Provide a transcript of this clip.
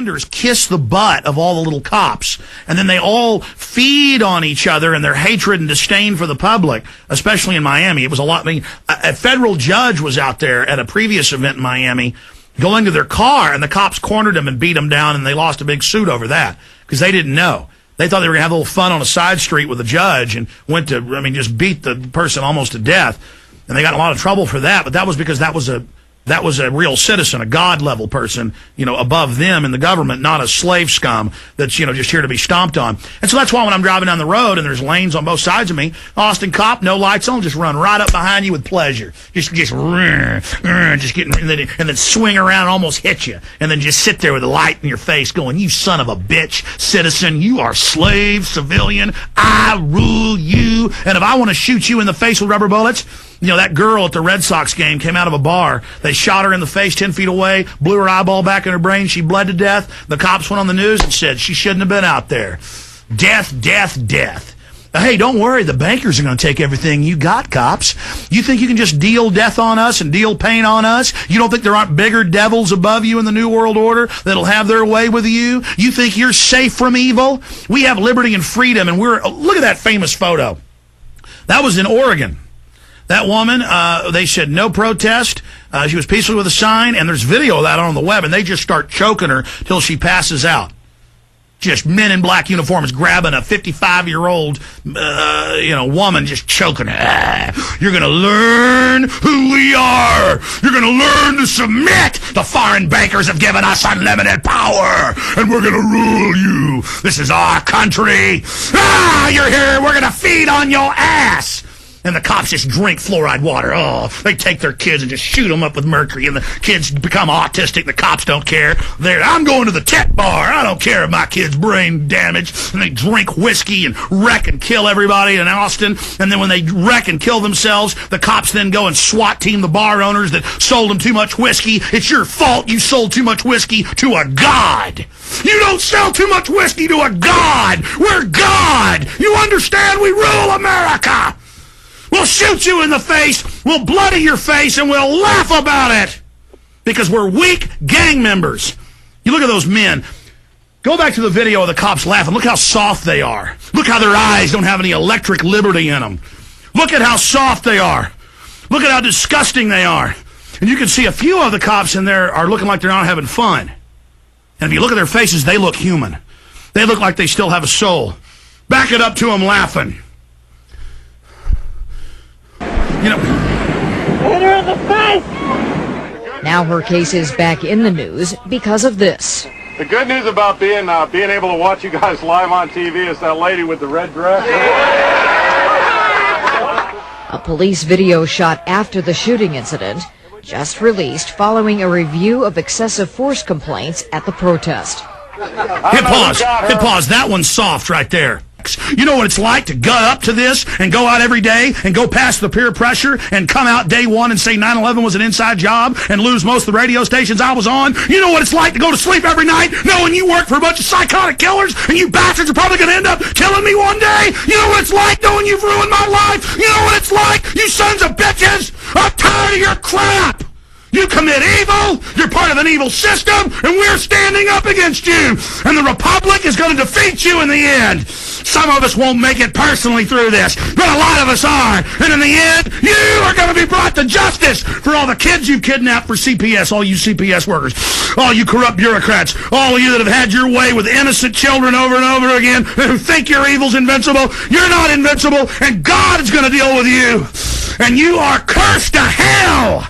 commanders kiss the butt of all the little cops, and then they all feed on each other and their hatred and disdain for the public, especially in Miami. It was a lot. I mean, a federal judge was out there at a previous event in Miami going to their car, and the cops cornered him and beat him down, and they lost a big suit over that because they didn't know. They thought they were going to have a little fun on a side street with a judge and went to, just beat the person almost to death. And they got in a lot of trouble for that, but that was because that was a real citizen, a God-level person, above them in the government, not a slave scum that's, just here to be stomped on. And so that's why when I'm driving down the road and there's lanes on both sides of me, Austin cop, no lights on, just run right up behind you with pleasure. Just get, and then swing around and almost hit you. And then just sit there with a light in your face going, you son of a bitch, citizen, you are slave, civilian, I rule you. And if I want to shoot you in the face with rubber bullets, that girl at the Red Sox game came out of a bar. They shot her in the face 10 feet away, blew her eyeball back in her brain. She bled to death. The cops went on the news and said she shouldn't have been out there. Death, death, death. Hey, don't worry. The bankers are going to take everything you got, cops. You think you can just deal death on us and deal pain on us? You don't think there aren't bigger devils above you in the New World Order that'll have their way with you? You think you're safe from evil? We have liberty and freedom, and look at that famous photo. That was in Oregon. That woman, they said no protest. She was peaceful with a sign, and there's video of that on the web, and they just start choking her till she passes out. Just men in black uniforms grabbing a 55-year-old, woman, just choking her. You're going to learn who we are. You're going to learn to submit. The foreign bankers have given us unlimited power, and we're going to rule you. This is our country. You're here. We're going to feed on your ass. And the cops just drink fluoride water. Oh, they take their kids and just shoot them up with mercury, and the kids become autistic. The cops don't care. I'm going to the tech bar. I don't care if my kid's brain damaged. And they drink whiskey and wreck and kill everybody in Austin. And then when they wreck and kill themselves, the cops then go and SWAT team the bar owners that sold them too much whiskey. It's your fault you sold too much whiskey to a god. You don't sell too much whiskey to a god. We're God. You understand? We rule America. We'll shoot you in the face, we'll bloody your face, and we'll laugh about it because we're weak gang members. You look at those men. Go back to the video of the cops laughing. Look how soft they are. Look how their eyes don't have any electric liberty in them. Look at how soft they are. Look at how disgusting they are. And you can see a few of the cops in there are looking like they're not having fun. And if you look at their faces, they look human. They look like they still have a soul. Back it up to them laughing. Hit her in the face! Now her case is back in the news because of this. The good news about being able to watch you guys live on TV is that lady with the red dress. A police video shot after the shooting incident, just released following a review of excessive force complaints at the protest. Hit pause. That one's soft right there. You know what it's like to gut up to this and go out every day and go past the peer pressure and come out day one and say 9/11 was an inside job and lose most of the radio stations I was on? You know what it's like to go to sleep every night knowing you work for a bunch of psychotic killers and you bastards are probably going to end up killing me one day? You know what it's like knowing you've ruined my life? You know what it's like, you sons of bitches? I'm tired of your crap! You commit evil, you're part of an evil system, and we're standing up against you. And the Republic is going to defeat you in the end. Some of us won't make it personally through this, but a lot of us are. And in the end, you are going to be brought to justice for all the kids you've kidnapped for CPS, all you CPS workers, all you corrupt bureaucrats, all of you that have had your way with innocent children over and over again, who think your evil's invincible. You're not invincible, and God is going to deal with you. And you are cursed to hell.